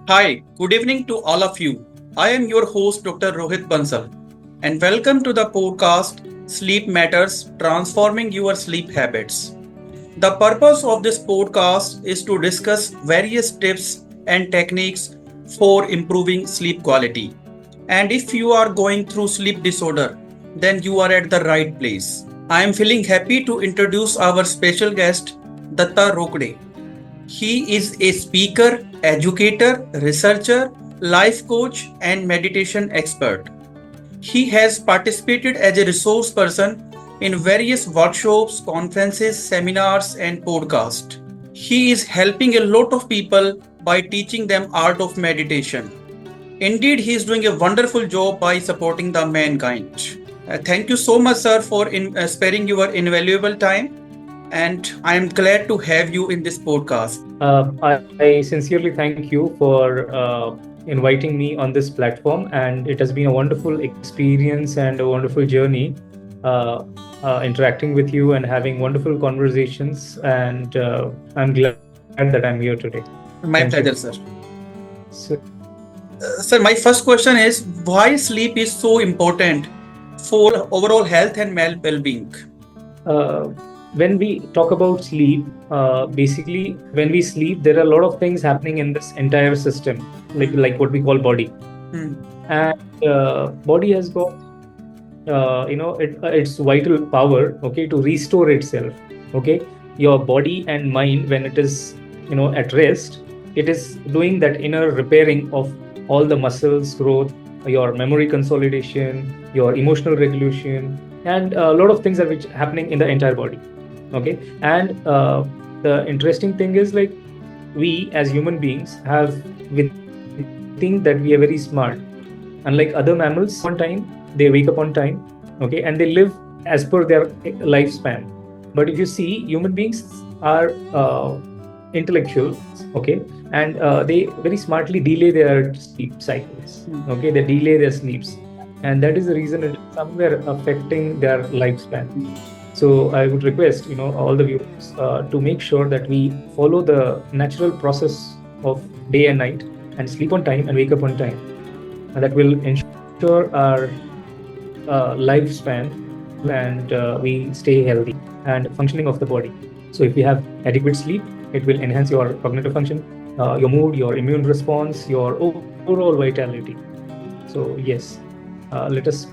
Hi, good evening to all of you. I am your host, Dr. Rohit Bansal, and welcome to the podcast Sleep Matters Transforming Your Sleep Habits. The purpose of this podcast is to discuss various tips and techniques for improving sleep quality. And if you are going through sleep disorder, then you are at the right place. I am feeling happy to introduce our special guest, Datta Rokde. He is a speaker, educator, researcher, life coach, and meditation expert. He has participated as a resource person in various workshops, conferences, seminars, and podcasts. He is helping a lot of people by teaching them art of meditation. Indeed, he is doing a wonderful job by supporting the mankind. Thank you so much, sir, for sparing your invaluable time. And I am glad to have you in this podcast. I sincerely thank you for inviting me on this platform, and it has been a wonderful experience and a wonderful journey interacting with you and having wonderful conversations. And I'm glad that I'm here today. Thank you. My pleasure, sir. So, Sir, my first question is why sleep is so important for overall health and well-being? uh, when we talk about sleep, basically, when we sleep, there are a lot of things happening in this entire system, like what we call body. Hmm. And body has got its vital power, okay, to restore itself. Okay, your body and mind, when it is at rest, it is doing that inner repairing of all the muscles growth, your memory consolidation, your emotional regulation, and a lot of things are which happening in the entire body. Okay, and the interesting thing is, like, we as human beings have, we think that we are very smart. Unlike other mammals, on time, they wake up on time, okay, and they live as per their lifespan. But if you see, human beings are intellectuals, okay, and they very smartly delay their sleep cycles, okay, they delay their sleeps, and that is the reason it is somewhere affecting their lifespan. So I would request, all the viewers to make sure that we follow the natural process of day and night, and sleep on time and wake up on time, and that will ensure our lifespan and we stay healthy and functioning of the body. So if we have adequate sleep, it will enhance your cognitive function, your mood, your immune response, your overall vitality. So yes, let us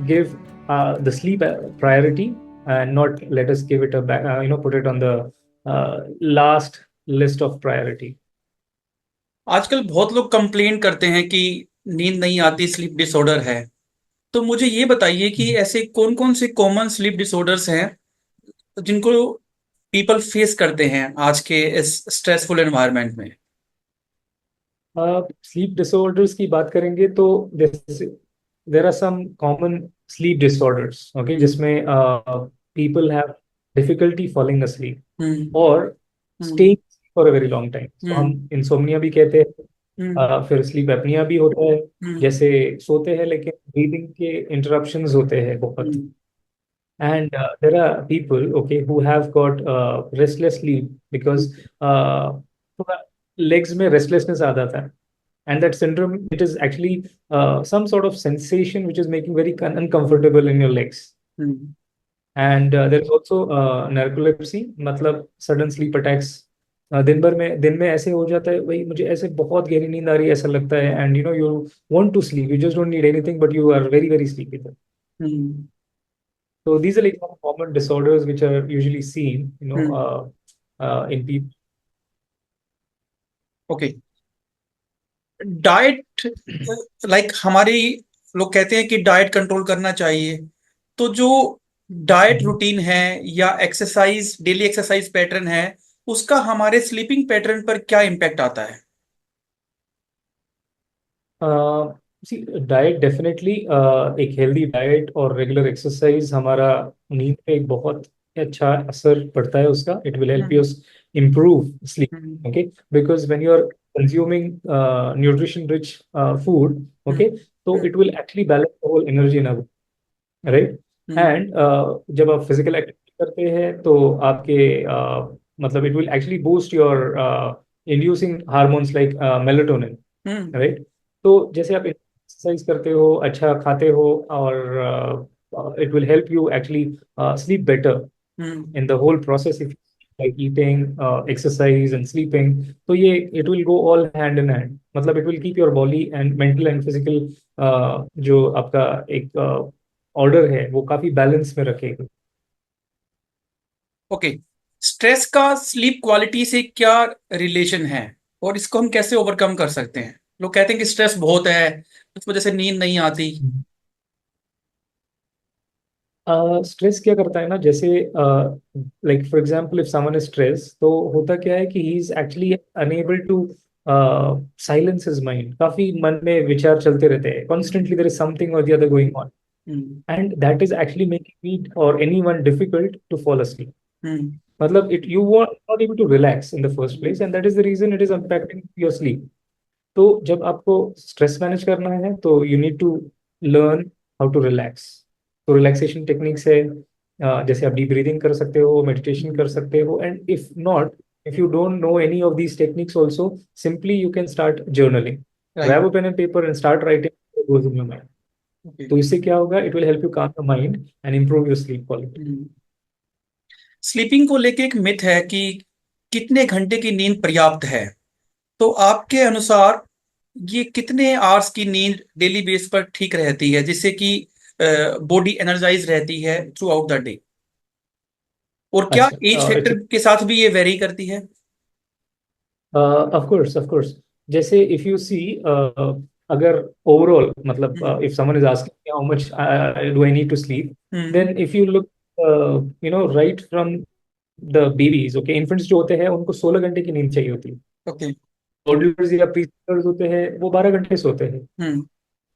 give the sleep a priority, and not let us give it a put it on the last list of priority. आजकल बहुत लोग complain करते हैं कि नींद नहीं आती, sleep disorder है। तो मुझे ये बताइए कि ऐसे कौन कौन से कॉमन स्लीप डिसऑर्डर्स हैं जिनको पीपल फेस करते हैं आज के इस स्ट्रेसफुल एनवायरनमेंट में। स्लीप डिसऑर्डर्स की बात करेंगे तो जैसे there are some common sleep disorders, okay, जिसमें people have difficulty falling asleep और hmm. Staying for a very long time, तो हम हम्म। इंसोम्निया भी कहते हैं। हम्म। फिर स्लीप एपनिया भी होता है, हम्म। जैसे सोते हैं लेकिन ब्रीदिंग के इंटरप्शंस होते हैं बहुत। हम्म। And there are people, okay, who have got restless sleep because थोड़ा legs में restlessness आ जाता है. And that syndrome, it is actually some sort of sensation which is making very uncomfortable in your legs. Hmm. And there is also narcolepsy, मतलब sudden sleep attacks. दिन में ऐसे हो जाता है, भाई मुझे ऐसे बहुत गहरी नींद आ रही है ऐसा लगता है, and you want to sleep, you just don't need anything, but you are very very sleepy. Hmm. So these are like some common disorders which are usually seen, hmm. in people. Okay. Diet, like हमारी लोग कहते हैं कि diet control करना चाहिए। तो जो diet Mhm. Routine है या एक्सरसाइज, डेली एक्सरसाइज पैटर्न है, उसका हमारे स्लीपिंग पैटर्न पर क्या इम्पैक्ट आता है? See, डाइट डेफिनेटली, एक हेल्दी डाइट और रेगुलर एक्सरसाइज हमारा नींद पे एक बहुत अच्छा असर पड़ता है उसका. It will help you hmm. improve sleep, hmm. okay, because when you're consuming nutrition rich food, okay, hmm. so it will actually balance the whole energy in our, right. Hmm. And जब आप physical activity करते हैं तो आपके मतलब it will actually boost your inducing hormones like melatonin. Hmm. Right? तो जैसे आप एक्सरसाइज करते हो, अच्छा खाते हो, और it will help you actually sleep better hmm. in the whole process. If like eating, exercise and sleeping, तो ये it will go all hand in hand. मतलब it will keep your body and mental and physical जो आपका एक order है वो काफी balance में रखेगा। ओके, स्ट्रेस का स्लीप क्वालिटी से क्या रिलेशन है और इसको हम कैसे ओवरकम कर सकते हैं? लोग कहते हैं कि स्ट्रेस बहुत है, उस वजह से नींद नहीं आती। स्ट्रेस क्या करता है ना, जैसे like for example if someone is stress, तो होता क्या है कि he is actually unable to silence his mind. काफी मन में विचार चलते रहते हैं, कॉन्स्टेंटली देयर इज समथिंग और the other going on, hmm. And that is actually making me और anyone difficult to fall asleep. Hmm. मतलब it you were not able to relax in the first place, and that is the reason it is impacting your sleep. तो जब आपको stress manage करना है तो you need to learn how to relax. तो relaxation techniques है, जैसे आप डीप ब्रीदिंग कर सकते हो, मेडिटेशन कर सकते हो, and if not, if you don't know any of these techniques also, simply you can start journaling. Right. Grab a pen and paper and start writing goes in your mind. Okay. तो इससे क्या होगा, it will help you calm the mind and improve your sleep quality. Sleeping को लेके एक myth है कि कितने घंटे की नींद पर्याप्त है। तो आपके अनुसार ये कितने आवर्स की नींद डेली बेस पर ठीक रहती है जिससे कि बॉडी एनर्जाइज रहती है थ्रू आउट द डे? और क्या अच्छा, एज इट्स फैक्टर के साथ भी ये वेरी करती है? Of course, of course. जैसे इफ यू सी, अगर ओवरऑल मतलब hmm. If someone is asking how much do I need to sleep, hmm. Then if you look right from the babies, okay, infants जो होते हैं उनको 16 घंटे की नींद चाहिए होती है। ओके। टोडलर्स या प्री होते हैं वो 12 घंटे सोते हैं। Hmm.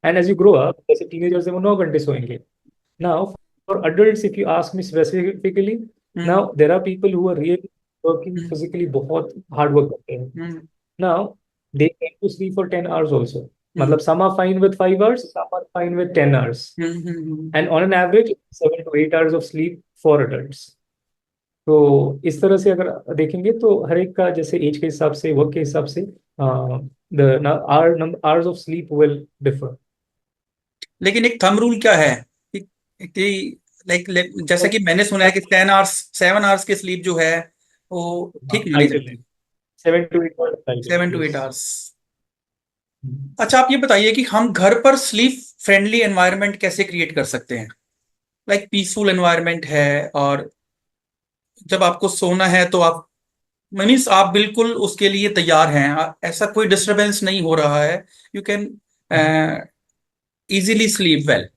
And as you grow up, जैसे टीनेजर्स है वो 9 घंटे सोएंगे। Now for adults, if you ask me specifically, now hmm. there are people who are really working hmm. physically, बहुत हार्ड वर्क करते हैं। हम्म। Now, they tend to sleep for 10 hours also. हम्म। मतलब some are fine with 5 hours, some are fine with 10 hours. Hmm. And on an average, 7 to 8 hours of sleep for adults. तो इस तरह से अगर देखेंगे तो हर एक का जैसे एज के हिसाब से, वर्क के हिसाब से, the hours of sleep will differ. लेकिन एक थंब रूल क्या है कि जैसा कि मैंने सुना है कि 10 आवर्स 7 आवर्स की स्लीप जो है वो ठीक मानी आइडियल है, जाती है। 7 to 8 hours ideal, 7 to 8 hours. Yes. अच्छा, आप ये बताइए कि हम घर पर स्लीप फ्रेंडली एनवायरनमेंट कैसे क्रिएट कर सकते हैं? लाइक पीसफुल एनवायरनमेंट है, और जब आपको सोना है तो आप मीन्स आप बिल्कुल उसके लिए तैयार हैं, ऐसा कोई डिस्टरबेंस नहीं हो रहा है, you can easily sleep well.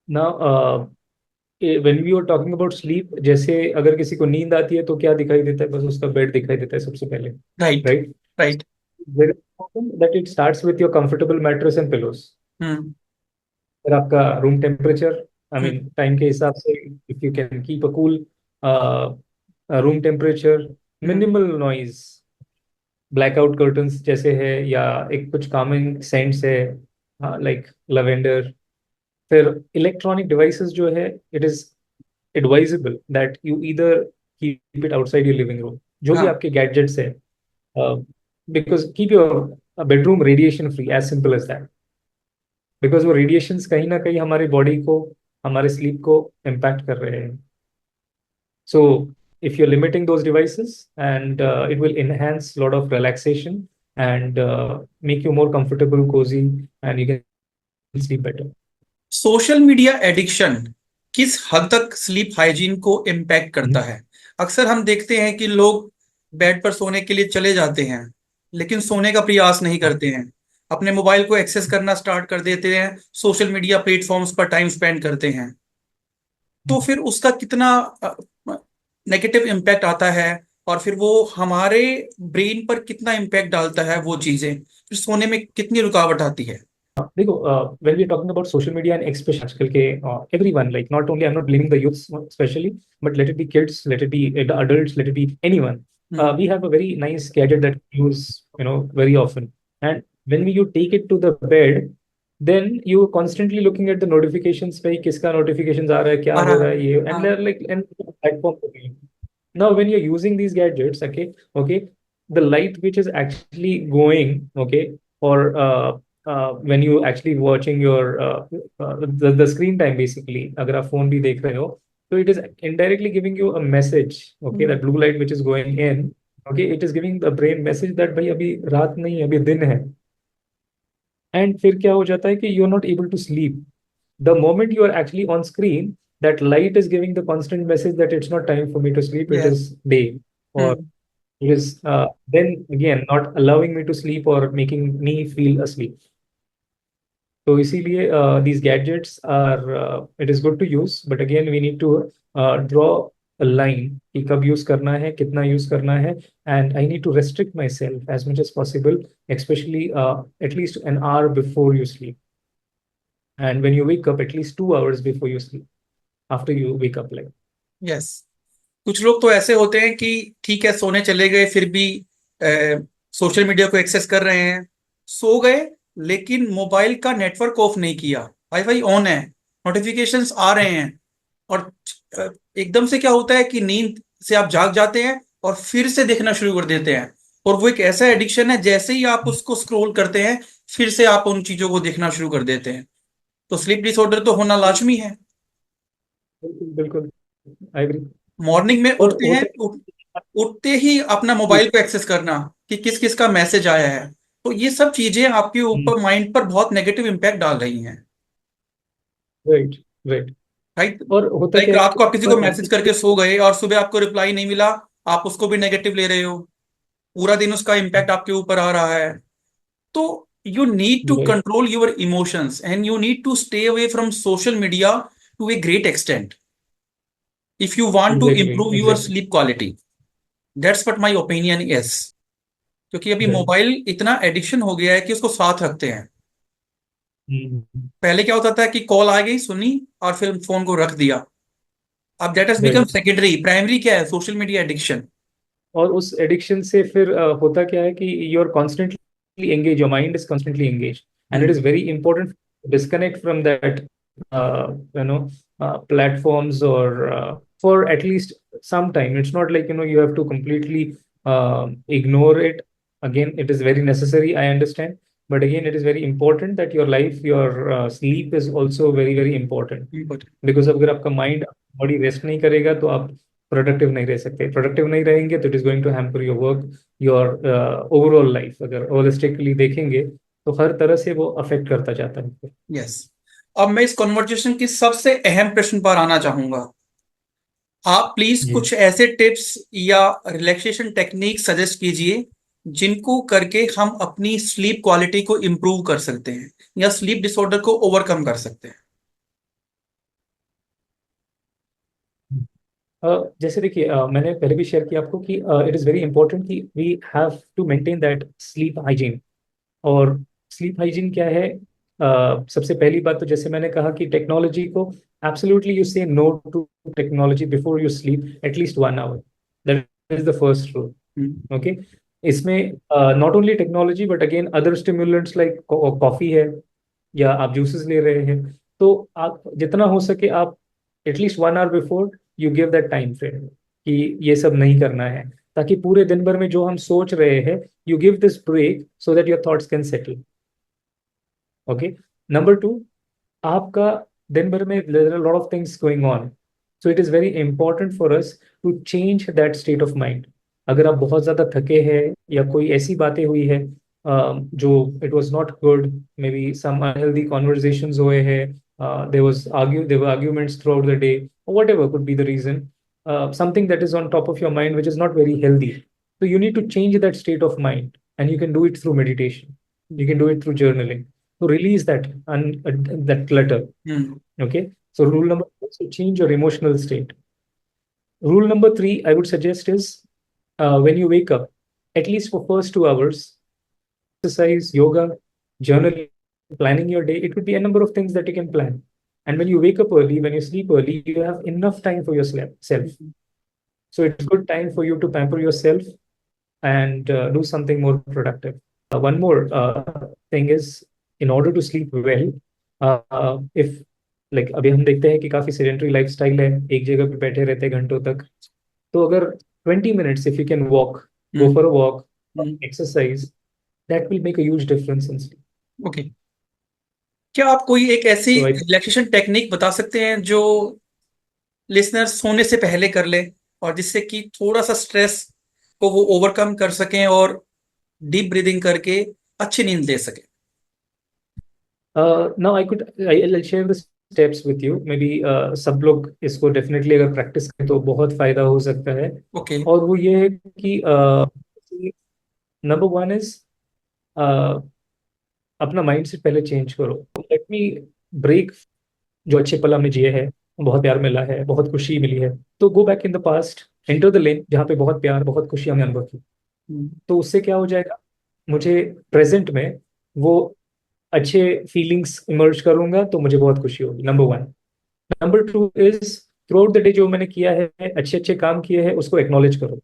Now when we are talking about sleep, जैसे अगर किसी को नींद आती है तो क्या दिखाई देता है, बस उसका बेड दिखाई देता है सबसे पहले। Right. Right? Right. Very important that it starts with your comfortable mattress and pillows. Hmm. फिर आपका room temperature, I mean hmm. Time के हिसाब से, if you can keep a cool room temperature, hmm. Minimal noise, blackout curtains जैसे है, या एक कुछ कामिंग सेंट्स है, लाइक लवेंडर। फिर इलेक्ट्रॉनिक डिवाइसेस जो है, it is advisable that you either keep it outside your living room, जो भी हाँ। आपके गैजेट्स है, because keep your bedroom radiation free, as simple as that. Because वो रेडिएशंस कहीं ना कहीं हमारी बॉडी को, हमारे स्लीप को इम्पैक्ट कर रहे हैं। सो if you're limiting those devices, and it will enhance a lot of relaxation, and make you more comfortable, cozy, and you can sleep better. Social media addiction किस हद तक स्लीप हाइजीन को impact करता Mhm. है? अक्सर हम देखते हैं कि लोग बेड पर सोने के लिए चले जाते हैं लेकिन सोने का प्रयास नहीं करते हैं, अपने मोबाइल को एक्सेस करना स्टार्ट कर देते हैं, सोशल मीडिया प्लेटफॉर्म्स पर टाइम स्पेंड करते हैं। तो फिर उसका कितना नेगेटिव इम्पैक्ट आता है, और फिर वो हमारे ब्रेन पर कितना इम्पैक्ट डालता है वो चीजें, फिर सोने में कितनी रुकावट आती है? देखो, when we are talking about social media and especially आजकल के everyone, like not only I'm not blaming the youths especially, but let it be kids, let it be the adults, let it be anyone. Hmm. We have a very nice gadget that we use, very often. And when you take it to the bed, then you constantly looking at the notifications, भाई किसका notifications आ रहा है, क्या आ हो रहा रहा है। है ये, and हाँ। they're like and platform. Now when you're using these gadgets, okay, the light which is actually going, okay, or when you actually watching your the screen time basically, अगर आप phone भी देख रहे हो, so it is indirectly giving you a message, okay, that blue light which is going in, okay, it is giving the brain message that भाई अभी रात नहीं है, अभी दिन है. एंड फिर क्या हो जाता है कि you are not able to sleep the moment you are actually on screen, that light is giving the constant message that it's not time for me to sleep, it is Yes. day, or Hmm. it is then again not allowing me to sleep or making me feel asleep. तो इसीलिए these gadgets are it is good to use, but again we need to draw a line कि कब use करना है, कितना use करना है, and I need to restrict myself as much as possible, especially at least an hour before you sleep, and when you wake up at least 2 hours before you sleep, after you wake up, like. Yes, कुछ लोग तो ऐसे होते हैं कि ठीक है सोने चले गए फिर भी सोशल मीडिया को एक्सेस कर रहे हैं, सो गए लेकिन मोबाइल का नेटवर्क ऑफ नहीं किया, वाईफाई ऑन है, नोटिफिकेशंस आ रहे हैं, और अ, एकदम से क्या होता है कि नींद से आप जाग जाते हैं और फिर से देखना शुरू कर देते हैं, और वो एक ऐसा एडिक्शन है जैसे ही आप उसको स्क्रॉल करते हैं फिर से आप उन चीजों को देखना शुरू कर देते हैं, तो स्लीप डिसऑर्डर तो होना लाजमी है। बिल्कुल बिल्कुल, आई एग्री. मॉर्निंग में और उठते हैं, होता है उठते ही अपना कि मोबाइल को एक्सेस करना कि किस किस का मैसेज आया है, तो ये सब चीजें आपके ऊपर माइंड पर बहुत नेगेटिव इम्पैक्ट डाल रही हैं। Right right. राइट, और होता लाइक क्या है रात कि को आप किसी को पर मैसेज करके सो गए और सुबह आपको रिप्लाई नहीं मिला, आप उसको भी नेगेटिव ले रहे हो, पूरा दिन उसका इम्पैक्ट आपके ऊपर आ रहा है। तो you need to right, control your emotions and you need to stay away from social media to a great extent if you want to exactly improve your exactly. Sleep quality. That's what my opinion is, क्योंकि अभी right. Mobile इतना addiction हो गया है कि उसको साथ रखते हैं। पहले क्या होता था कि कॉल आ गई सुनी और फिर फोन को रख दिया, अब that has become right. Secondary, primary क्या है, सोशल मीडिया एडिक्शन। और उस एडिक्शन से फिर होता क्या है कि you are constantly engage, your mind is constantly engage, and it hmm, is very important disconnect from that you know platforms, or for at least some time. It's not like you have to completely ignore it. Again, it is very necessary, I understand, but again it is very important that your life, your sleep is also very very important. but because अगर आपका mind body rest नहीं करेगा तो आप productive नहीं रह सकते. Productive नहीं रहेंगे तो it is going to hamper your work, your overall life. अगर होलिस्टिकली देखेंगे तो हर तरह से वो अफेक्ट करता जाता है. यस, अब मैं इस कन्वर्जेशन की सबसे अहम प्रश्न पर आना चाहूंगा। आप प्लीज जी. कुछ ऐसे टिप्स या रिलैक्सेशन टेक्निक सजेस्ट कीजिए जिनको करके हम अपनी स्लीप क्वालिटी को इम्प्रूव कर सकते हैं या स्लीप डिसऑर्डर को ओवरकम कर सकते हैं। जैसे देखिए, मैंने पहले भी शेयर किया आपको कि इट इज़ वेरी इंपॉर्टेंट कि we have to maintain that sleep hygiene. और स्लीप हाइजीन क्या है? सबसे पहली बात तो जैसे मैंने कहा कि टेक्नोलॉजी को absolutely you say no to technology before you sleep at least 1 hour. That is the first rule. Hmm, okay. इसमें not only technology but again other stimulants like coffee है, या आप जूसेस ले रहे हैं, तो आप जितना हो सके आप at least 1 hour before you give that time frame कि ये सब नहीं करना है, ताकि पूरे दिन भर में जो हम सोच रहे हैं you give this break so that your thoughts can settle. Okay. Number two, आपका दिन भर में there are lot of things going on, so it is very important for us to change that state of mind. अगर आप बहुत ज्यादा थके हैं या कोई ऐसी बातें हुई है जो it was not good, maybe some unhealthy conversations हुए हैं, there were arguments throughout the day, whatever could be the reason, something that is on top of your mind which is not very healthy, so you need to change that state of mind, and you can do it through meditation, you can do it through journaling to release that clutter. Hmm, Okay. So rule number 2 is to change your emotional state. Rule number 3 I would suggest is, when you wake up, at least for first 2 hours, exercise, yoga, journaling, planning your day. It could be a number of things that you can plan. And when you wake up early, when you sleep early, you have enough time for yourself. So it's good time for you to pamper yourself and do something more productive. One more thing is, in order to sleep well, if like अभी हम देखते हैं कि काफी sedentary lifestyle है, एक जगह पे बैठे रहते हैं घंटों तक, तो अगर 20 minutes if you can walk, go hmm, for a walk, exercise, that will make a huge difference in sleep. Okay, क्या आप कोई एक ऐसी So I रिलैक्सेशन टेक्निक बता सकते हैं जो लिसनर्स सोने से पहले कर ले, और जिससे कि थोड़ा सा स्ट्रेस को वो ओवरकम कर सकें और डीप ब्रीदिंग करके अच्छी नींद ले सकें? now I'll share the steps with you. Maybe सब लोग इसको डेफिनेटली अगर प्रैक्टिस करें तो बहुत फायदा हो सकता है. ओके। और वो ये है कि नंबर वन इज अपना माइंड सेट पहले चेंज करो. Let me break. जो अच्छे पल हमने जिए हैं, बहुत प्यार मिला है, बहुत खुशी मिली है, तो go back in the past, enter the lane जहाँ पे बहुत प्यार बहुत खुशी हमने अनुभव की. तो उससे क्या हो जाएगा, मुझे प्रेजेंट में वो अच्छे फीलिंग्स इमर्ज करूंगा तो मुझे बहुत खुशी होगी. Number one. Number two is through out the day जो मैंने किया है, अच्छे अच्छे काम किए हैं, उसको एक्नॉलेज करो.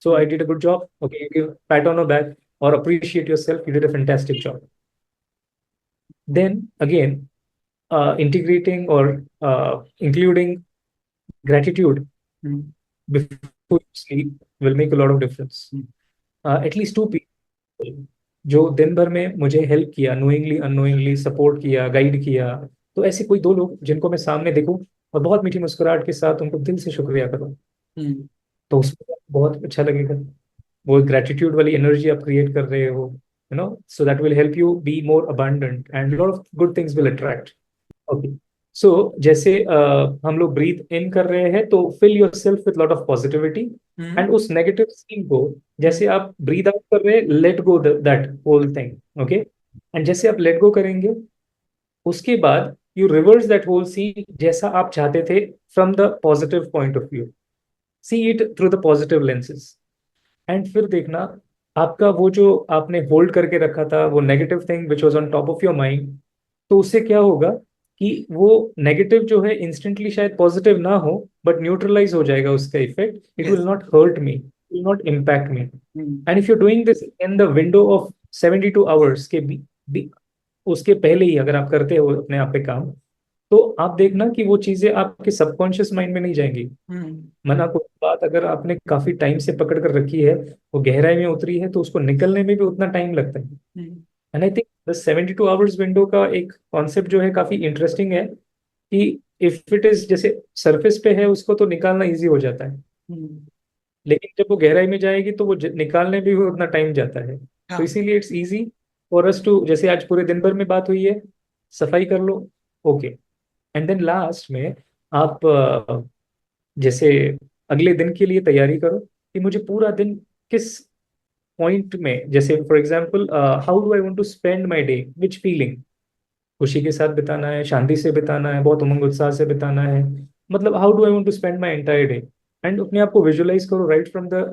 So I did a good job, okay, you give pat on a back और appreciate yourself, you did a fantastic job. Then again integrating or including gratitude before you sleep will make a lot of difference. At least two people जो दिन भर में मुझे help किया, knowingly unknowingly support किया, guide किया, तो ऐसे कोई दो लोग जिनको मैं सामने देखूं और बहुत मीठी मुस्कुराहट के साथ उनको दिल से शुक्रिया करूं, तो उसमें बहुत अच्छा लगेगा. वो ग्रेटिट्यूड वाली एनर्जी आप क्रिएट कर रहे हो, so that will help you be more abundant and lot of good things will attract. Okay. So जैसे हम लोग ब्रीथ इन कर रहे हैं तो fill yourself with lot of positivity. And उस नेगेटिव सीन को जैसे आप ब्रीथ आउट कर रहे हैं, let go that whole thing. Okay. And जैसे आप लेट गो करेंगे, उसके बाद you reverse that whole scene जैसा आप चाहते थे, from the positive point of view. See it through the positive lenses. And फिर देखना, आपका वो जो आपने होल्ड करके रखा था, वो negative thing which was on top of your mind, तो उससे क्या होगा कि वो नेगेटिव जो है इंस्टेंटली शायद पॉजिटिव ना हो, बट न्यूट्रलाइज हो जाएगा उसका effect. It will not hurt me, will not impact me. And if you doing this in the window of 72 hours के उसके पहले ही अगर आप करते हो अपने आप पे काम, तो आप देखना कि वो चीजें आपके सबकॉन्शियस माइंड में नहीं जाएंगी. मना कोई बात अगर आपने काफी टाइम से पकड़ कर रखी है, वो गहराई में उतरी है, तो उसको निकलने में भी उतना टाइम लगता है. And I think the 72 hours window का एक कॉन्सेप्ट जो है काफी इंटरेस्टिंग है कि इफ इट इज जैसे सरफेस पे है उसको तो निकालना इजी हो जाता है, लेकिन जब वो गहराई में जाएगी तो वो निकालने में भी उतना टाइम जाता है. तो इसीलिए it's easy for us to, जैसे आज पूरे दिन भर में बात हुई है, सफाई कर लो. ओके. एंड देन लास्ट में आप जैसे अगले दिन के लिए तैयारी करो कि मुझे पूरा दिन किस पॉइंट में, जैसे for example how do I want to spend my day, which feeling, खुशी के साथ बिताना है, शांति से बिताना है, बहुत उमंग उत्साह से बिताना है, मतलब how do I want to spend my entire day. And अपने आप को विजुअलाइज करो right from the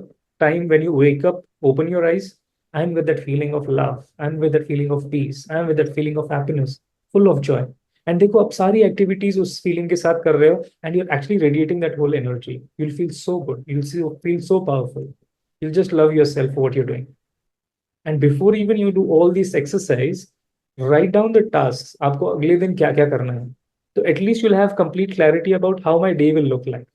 time when you wake up, open your eyes, I am with that feeling of love, I am with that feeling of peace, I am with that feeling of happiness, full of joy. And देखो आप सारी activities उस feeling के साथ कर रहे हो, and you are actually radiating that whole energy. You will feel so good, you will feel so powerful, you'll just love yourself for what you're doing. And before even you do all these exercise, write down the tasks. आपको अगले दिन क्या क्या करना है, तो at least you'll have complete clarity about how my day will look like.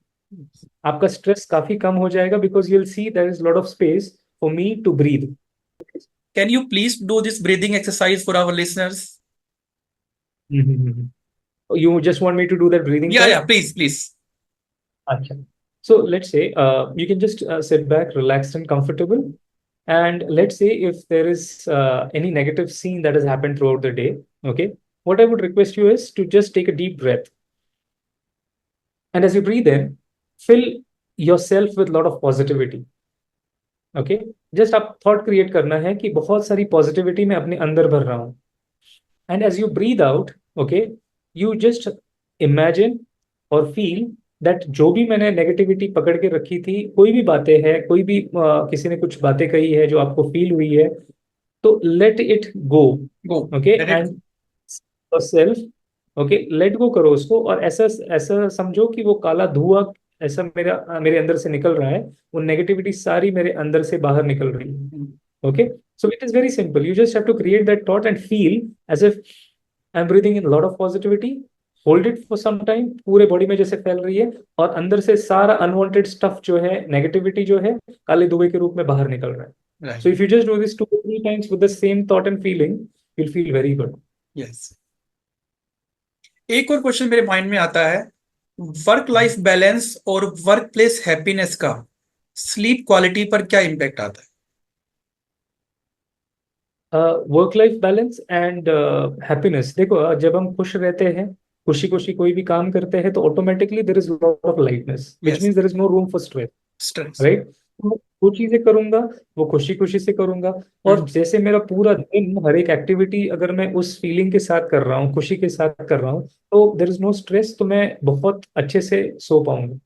आपका stress काफी कम हो जाएगा because you'll see there is a lot of space for me to breathe. Can you please do this breathing exercise for our listeners? You just want me to do that breathing Yeah, part? yeah, please, please. Acha. So let's say you can just sit back, relaxed and comfortable. And let's say if there is any negative scene that has happened throughout the day, okay, what I would request you is to just take a deep breath. And as you breathe in, fill yourself with a lot of positivity. Okay, just आप thought create करना है कि बहुत सारी positivity मैं अपने अंदर भर रहा हूँ. And as you breathe out, okay, you just imagine और फील दैट जो भी मैंने नेगेटिविटी पकड़ के रखी थी, कोई भी बातें हैं, कोई भी किसी ने कुछ बातें कही है जो आपको फील हुई है, तो let it go. Okay. And self, okay, let go करो उसको, और ऐसा ऐसा समझो कि वो काला धुआं ऐसा मेरे अंदर से निकल रहा है, वो नेगेटिविटी सारी मेरे अंदर से बाहर निकल रही है. Okay. So it is very simple. You just have to create that thought and feel as if I'm breathing in a lot of positivity. Hold it for some time. पूरे बॉडी में जैसे फैल रही है, और अंदर से सारा अनवांटेड स्टफ जो है, नेगेटिविटी जो है, काले धुएं के रूप में बाहर निकल रहा है. So right. if you just do this 2 or 3 times with the same thought and feeling, you'll feel very good. Yes. एक और क्वेश्चन मेरे माइंड में आता है, वर्क लाइफ बैलेंस और वर्क प्लेस हैप्पीनेस का स्लीप क्वालिटी पर क्या इम्पैक्ट आता है? Work life balance and happiness, देखो जब हम खुश रहते हैं, खुशी खुशी कोई भी काम करते हैं, तो automatically there is lot of lightness, which yes. Means there is no room for stress, stress. Right? वो चीजें करूंगा, वो खुशी खुशी से करूंगा। और जैसे मेरा पूरा दिन, हर एक एक्टिविटी अगर मैं उस फीलिंग के साथ कर रहा हूँ, खुशी के साथ कर रहा हूँ, तो देर इज नो स्ट्रेस, तो मैं बहुत अच्छे से सो पाऊंगा।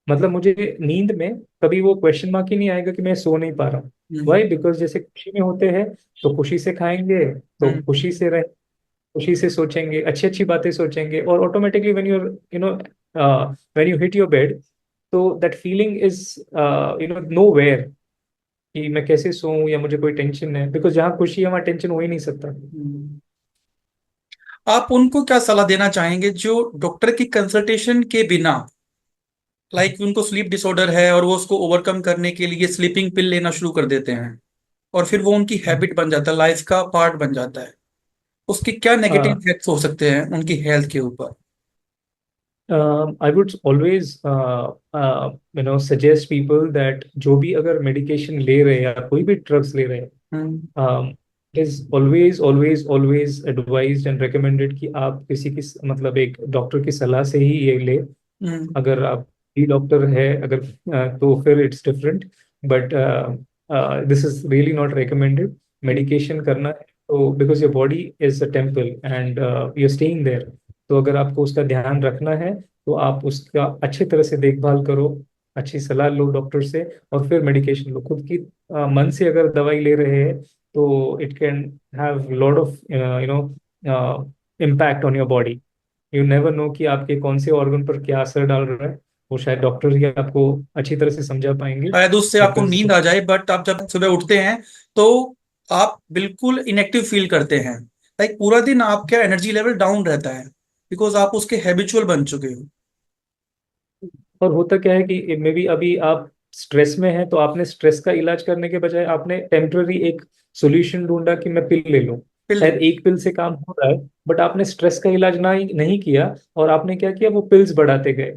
मतलब मुझे नींद में कभी वो क्वेश्चन मार्क ही नहीं आएगा कि मैं सो नहीं पा रहा हूँ। वाई? बिकॉज जैसे खुशी में होते हैं तो खुशी से खाएंगे, तो खुशी से रह, खुशी से सोचेंगे, अच्छी अच्छी बातें सोचेंगे, और automatically when you know when you hit your bed, तो that feeling is nowhere कि मैं कैसे सोऊं या मुझे कोई टेंशन है, बिकॉज जहाँ खुशी है वहाँ टेंशन हो ही नहीं सकता। आप उनको क्या सलाह देना चाहेंगे जो डॉक्टर की कंसल्टेशन के बिना, लाइक उनको स्लीप डिसऑर्डर है और वो उसको ओवरकम करने के लिए स्लीपिंग पिल लेना शुरू कर देते हैं और फिर वो उनकी हैबिट बन जाता है, लाइफ का पार्ट बन जाता है, उसके क्या नेगेटिव इफेक्ट्स हो सकते हैं उनकी हेल्थ के ऊपर? I would always suggest people that जो भी अगर मेडिकेशन ले रहे हैं या कोई भी ड्रग्स ले रहे हैं, hmm. Is always always always advised and recommended कि आप किसी की, मतलब एक डॉक्टर की सलाह से ही ये ले। हम्म. अगर आप ही डॉक्टर है अगर, तो फिर it's different, but this is really not recommended. Medication करना है तो because your body is a temple and you staying there, तो अगर आपको उसका ध्यान रखना है तो आप उसका अच्छी तरह से देखभाल करो, अच्छी सलाह लो डॉक्टर से, और फिर मेडिकेशन लो। खुद की मन से अगर दवाई ले रहे हैं तो it can have lot of impact on your body. You never know कि आपके कौन से ऑर्गन पर क्या असर डाल रहा है, वो शायद डॉक्टर ही आपको अच्छी तरह से समझा पाएंगे। शायद उससे आपको बिकॉज नींद आ जाए, बट आप जब सुबह उठते हैं तो आप बिल्कुल इनएक्टिव फील करते हैं, लाइक पूरा दिन आपका एनर्जी लेवल डाउन रहता है बिकॉज आप उसके हैबिचुअल बन चुके हो. और होता क्या है कि मे बी अभी आप स्ट्रेस में हैं, तो आपने स्ट्रेस का इलाज करने के बजाय आपने टेम्पररी एक सॉल्यूशन ढूंढा कि मैं पिल ले लूं। पिल ले. शायद एक पिल से काम हो रहा है, बट आपने स्ट्रेस का इलाज ना नहीं किया, और आपने क्या किया, वो पिल्स बढ़ाते गए।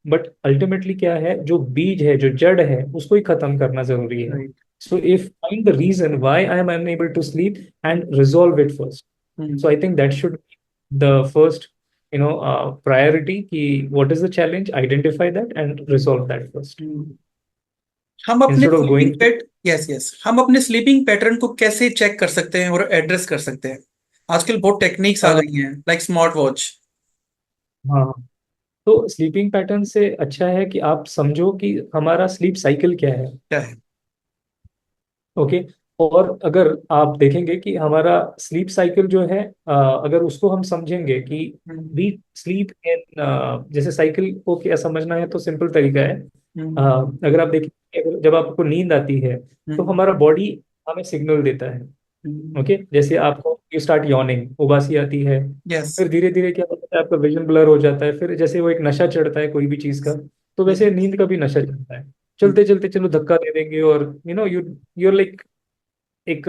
बट अल्टीमेटली क्या है, जो बीज है, जो जड़ है, उसको ही खत्म करना जरूरी है। Right. So if find the reason why I am unable to sleep and resolve it first. So I think that should be the first, priority. Ki what is the challenge? Identify that and resolve that first. हम अपने Instead of sleeping going to, PAT yes yes हम अपने sleeping pattern को कैसे check कर सकते हैं और एड्रेस कर सकते हैं? आजकल बहुत टेक्निक्स आ uh, गई हैं, लाइक स्मार्ट वॉच. हाँ, तो स्लीपिंग पैटर्न से अच्छा है कि आप समझो कि हमारा स्लीप साइकिल क्या है। क्या है? ओके। और अगर आप देखेंगे कि हमारा स्लीप साइकिल जो है, अगर उसको हम समझेंगे कि वी स्लीप इन, जैसे साइकिल को क्या समझना है, तो सिंपल तरीका है। अगर आप देखेंगे, जब आपको नींद आती है तो हमारा बॉडी हमें सिग्नल देता है। ओके, जैसे आपको यू स्टार्ट यॉर्निंग, उबासी आती है, यस. फिर धीरे धीरे क्या होता है, आपका विजन ब्लर हो जाता है, फिर जैसे वो एक नशा चढ़ता है कोई भी चीज का, तो वैसे नींद का भी नशा चढ़ता है। चलते चलते चलो धक्का दे देंगे, और यू लाइक एक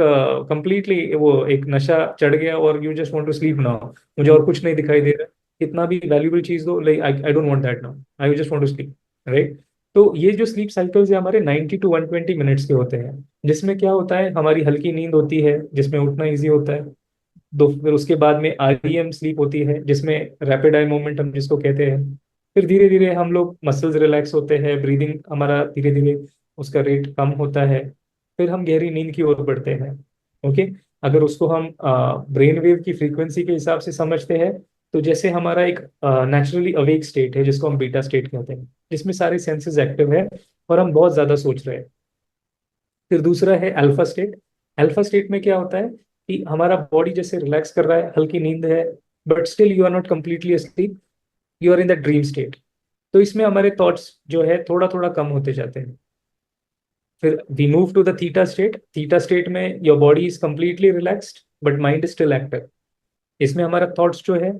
कंप्लीटली वो एक नशा चढ़ गया, और you just want to sleep now, मुझे और कुछ नहीं दिखाई दे रहा है, कितना भी वैल्यूबल चीज दो, like I don't want that now, I just want to sleep, right? तो ये जो स्लीप साइकिल्स है हमारे 90 to 120 मिनट्स के होते हैं, जिसमें क्या होता है, हमारी हल्की नींद होती है जिसमें उठना ईजी होता है। दो, फिर उसके बाद में REM स्लीप होती है, जिसमें रैपिड आई मूवमेंट हम जिसको कहते हैं। फिर धीरे धीरे हम लोग मसल्स रिलैक्स होते हैं, ब्रीदिंग हमारा धीरे धीरे उसका रेट कम होता है, फिर हम गहरी नींद की ओर बढ़ते हैं। ओके। अगर उसको हम ब्रेन वेव की फ्रीक्वेंसी के हिसाब से समझते हैं, तो जैसे हमारा एक नेचुरली अवेक स्टेट है जिसको हम बीटा स्टेट कहते हैं, जिसमें सारे सेंसेस एक्टिव है और हम बहुत ज्यादा सोच रहे हैं। फिर दूसरा है अल्फा स्टेट। अल्फा स्टेट में क्या होता है कि हमारा बॉडी जैसे रिलैक्स कर रहा है, हल्की नींद है, but still you are not completely asleep, you are in the dream state. तो इसमें हमारे थॉट्स जो है थोड़ा थोड़ा कम होते जाते हैं। फिर we move to the theta state. Theta state में your body is completely relaxed but mind is still active. इसमें हमारा थॉट्स जो है,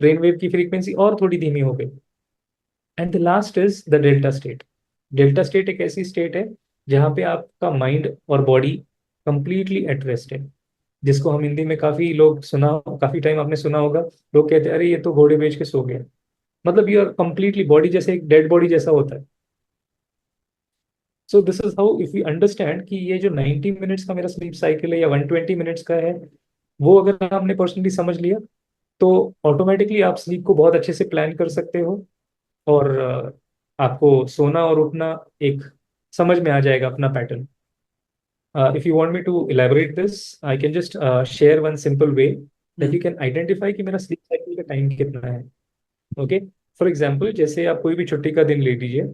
ब्रेन वेव की फ्रीक्वेंसी और थोड़ी धीमी हो गई। And the last is the delta state. Delta state एक ऐसी स्टेट है जहाँ पे आपका माइंड और बॉडी कंप्लीटली एट रेस्ट है, जिसको हम हिंदी में काफी लोग सुना, काफी टाइम आपने सुना होगा, लोग कहते हैं अरे ये तो घोड़े बेच के सो गया। मतलब यू आर कंप्लीटली बॉडी जैसे एक डेड बॉडी जैसा होता है। So this is how if you understand कि ये जो 90 मिनट्स का मेरा स्लीप साइकिल है या 120 मिनट्स का है, वो अगर आपने पर्सनली समझ लिया, तो ऑटोमेटिकली आप स्लीप को बहुत अच्छे से प्लान कर सकते हो। और आपको सोना और उठना एक समझ में आ जाएगा अपना pattern. If you want me to elaborate this, I can just share one simple way that hmm, you can identify कि मेरा स्लीप साइकिल का टाइम कितना है। ओके, फॉर एग्जाम्पल जैसे आप कोई भी छुट्टी का दिन ले लीजिए,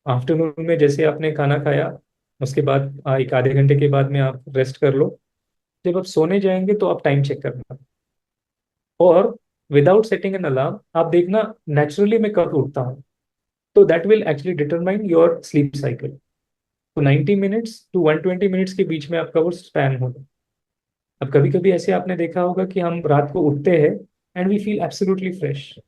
आफ्टरनून में जैसे आपने खाना खाया, उसके बाद एक आधे घंटे के बाद में आप रेस्ट कर लो। जब आप सोने जाएंगे तो आप टाइम चेक करना, और विदाउट सेटिंग एन अलार्म आप देखना नेचुरली मैं कब उठता हूँ। तो that will actually determine your sleep cycle. तो 90 मिनट्स टू 120 मिनट्स के बीच में आपका वो स्पैन होगा। अब कभी कभी ऐसे आपने देखा होगा कि हम रात को उठते हैं and we feel absolutely fresh.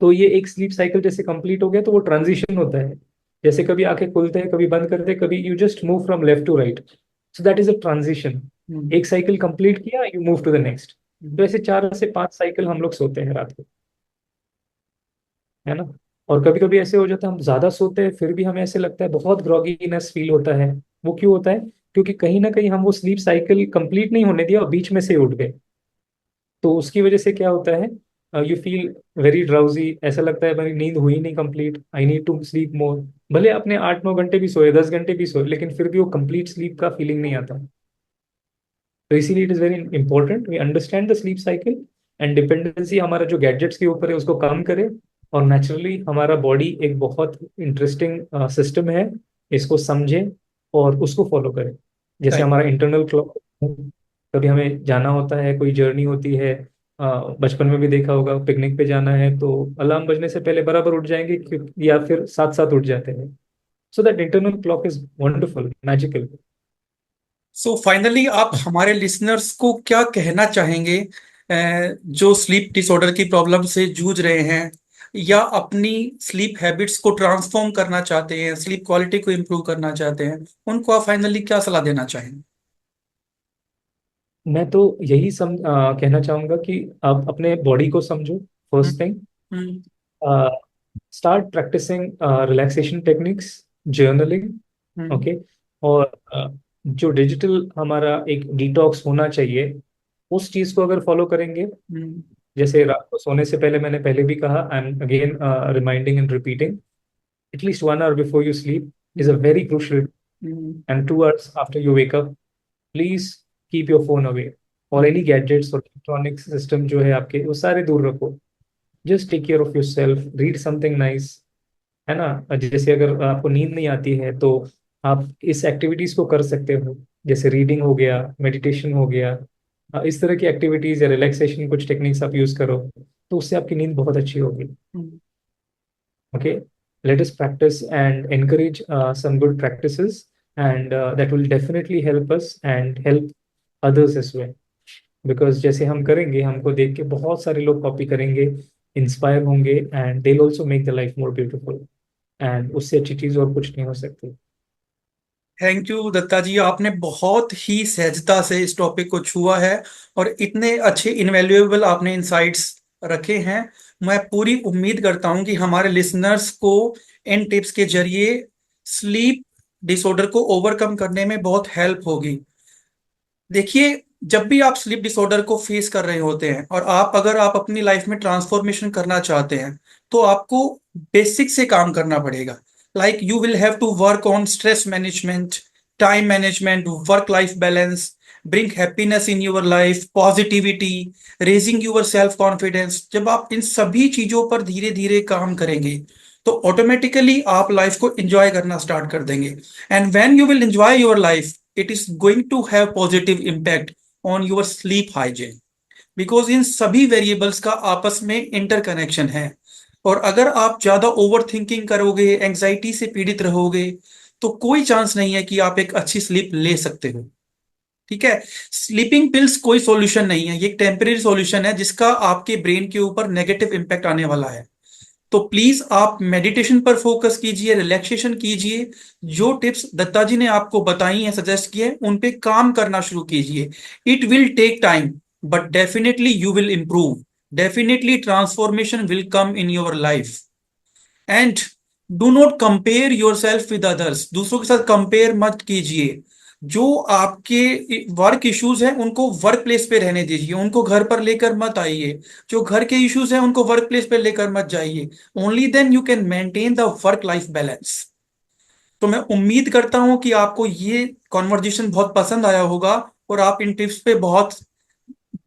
तो ये एक स्लीप साइकिल जैसे कंप्लीट हो गया, तो वो ट्रांजिशन होता है। जैसे कभी आंखें खुलते हैं, कभी बंद करते हैं, कभी you just move from left to right. So that is a transition. Hmm, एक साइकिल कंप्लीट किया, you move to the next. तो हम्म। ऐसे 4 से 5 साइकिल हम लोग सोते हैं रात को, है ना। और कभी कभी ऐसे हो जाता है हम ज्यादा सोते हैं फिर भी हमें ऐसे लगता है बहुत ग्रॉगीनेस फील होता है। वो क्यों होता है? क्योंकि कहीं ना कहीं हम वो स्लीप साइकिल कंप्लीट नहीं होने दिया और बीच में से उठ गए। तो उसकी वजह से क्या होता है, यू फील वेरी ड्राउजी, ऐसा लगता है मेरी नींद हुई नहीं complete, I need to sleep more. भले आपने 8-9 घंटे भी सोए, 10 घंटे भी सोए, लेकिन फिर भी वो कंप्लीट स्लीप का फीलिंग नहीं आता। तो इसीलिए it is very important we understand the sleep cycle, and dependency हमारा जो गैजेट्स के ऊपर है उसको कम करें। और नेचुरली हमारा बॉडी एक बहुत इंटरेस्टिंग सिस्टम है, इसको समझें और उसको फॉलो करें। जैसे Right. हमारा इंटरनल क्लॉक, कभी हमें जाना होता है, कोई जर्नी होती है, बचपन में भी देखा होगा, पिकनिक पे जाना है तो अलार्म बजने से पहले बराबर उठ जाएंगे, या फिर साथ साथ उठ जाते हैं। So that internal clock is wonderful, magical. So finally आप हमारे लिसनर्स को क्या कहना चाहेंगे, जो स्लीप डिसऑर्डर की प्रॉब्लम से जूझ रहे हैं या अपनी स्लीप हैबिट्स को ट्रांसफॉर्म करना चाहते हैं, स्लीप क्वालिटी को इम्प्रूव करना चाहते हैं, उनको आप फाइनली क्या सलाह देना चाहेंगे? मैं तो यही कहना चाहूंगा कि आप अपने बॉडी को समझो, hmm, first thing. Hmm, start practising relaxation techniques, journaling. Hmm, okay. और जो डिजिटल हमारा एक डिटॉक्स होना चाहिए, उस चीज को अगर फॉलो करेंगे, हम्म, जैसे रात को सोने से पहले मैंने पहले भी कहा, I am again reminding and repeating, at least 1 hour before you sleep is a hmm, very crucial, hmm, and 2 hours after you wake up, please keep your phone away, और हम्म, एनी गैजेट्स और electronic system जो है आपके, वो सारे दूर रखो। Just take care of your self, read something nice, है ना। जैसे अगर आपको नींद नहीं आती है तो आप इस एक्टिविटीज को कर सकते हो, जैसे रीडिंग हो गया, मेडिटेशन हो गया। इस तरह की एक्टिविटीज या रिलैक्सेशन कुछ टेक्निक्स आप यूज करो, तो उससे आपकी नींद बहुत अच्छी होगी। Hmm. Okay, let us practise and encourage some good practices, and that will definitely help us and help others as well. Because जैसे हम करेंगे, हमको देख के बहुत सारे लोग कॉपी करेंगे, इंस्पायर होंगे, and they also make the life more beautiful. And उससे अच्छी चीज और कुछ नहीं हो सकती। थैंक यू दत्ता जी, आपने बहुत ही सहजता से इस टॉपिक को छुआ है और इतने अच्छे इनवैल्यूएबल आपने इंसाइट्स रखे हैं। मैं पूरी उम्मीद करता हूं कि हमारे लिसनर्स को इन टिप्स के जरिए स्लीप डिसऑर्डर को ओवरकम करने में बहुत हेल्प होगी। देखिए, जब भी आप स्लीप डिसऑर्डर को फेस कर रहे होते हैं और अगर आप अपनी लाइफ में ट्रांसफॉर्मेशन करना चाहते हैं, तो आपको बेसिक से काम करना पड़ेगा। Like you will have to work on stress management, time management, work life balance, bring happiness in your life, positivity, raising your self confidence. जब आप इन सभी चीजों पर धीरे धीरे काम करेंगे, तो ऑटोमेटिकली आप लाइफ को एंजॉय करना स्टार्ट कर देंगे। And when you will enjoy your life, it is going to have positive impact on your sleep hygiene, because in सभी वेरिएबल्स का आपस में इंटरकनेक्शन है। और अगर आप ज्यादा ओवर थिंकिंग करोगे, एंजाइटी से पीड़ित रहोगे, तो कोई चांस नहीं है कि आप एक अच्छी स्लीप ले सकते हो। ठीक है, स्लीपिंग पिल्स कोई सॉल्यूशन नहीं है, ये एक टेम्परेरी सॉल्यूशन है जिसका आपके ब्रेन के ऊपर नेगेटिव इंपैक्ट आने वाला है। तो प्लीज आप मेडिटेशन पर फोकस कीजिए, रिलैक्सेशन कीजिए। जो टिप्स दत्ता जी ने आपको बताई हैं, सजेस्ट किए हैं, उन पे काम करना शुरू कीजिए। It will take time, but definitely you will improve. Definitely transformation will come in your life. And do not compare your self with others. दूसरों के साथ कंपेयर मत कीजिए। जो आपके वर्क इश्यूज हैं उनको वर्क प्लेस पे रहने दीजिए, उनको घर पर लेकर मत आइए। जो घर के इश्यूज हैं उनको वर्क प्लेस पे लेकर मत जाइए। Only then you can maintain the work life balance. तो मैं उम्मीद करता हूं कि आपको ये कॉन्वर्जेशन बहुत पसंद आया होगा और आप इन टिप्स पे बहुत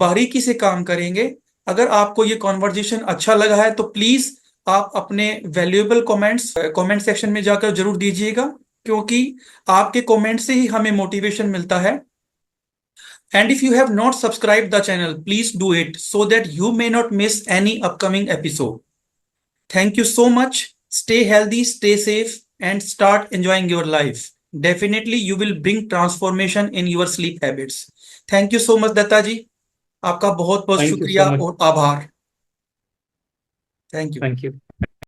बारीकी से काम करेंगे। अगर आपको ये कॉन्वर्जेशन अच्छा लगा है तो प्लीज आप अपने वैल्यूएबल कमेंट्स कमेंट सेक्शन में जाकर जरूर दीजिएगा, क्योंकि आपके कमेंट से ही हमें मोटिवेशन मिलता है। And if you have not subscribe the channel, please do it so that you may not miss any upcoming episode. Thank you so much. Stay healthy, stay safe, and start enjoying your life. Definitely, you will bring transformation in your sleep habits. Thank you so much, Datta ji. आपका बहुत बहुत Thank you so शुक्रिया much. और आभार। Thank you. Thank you.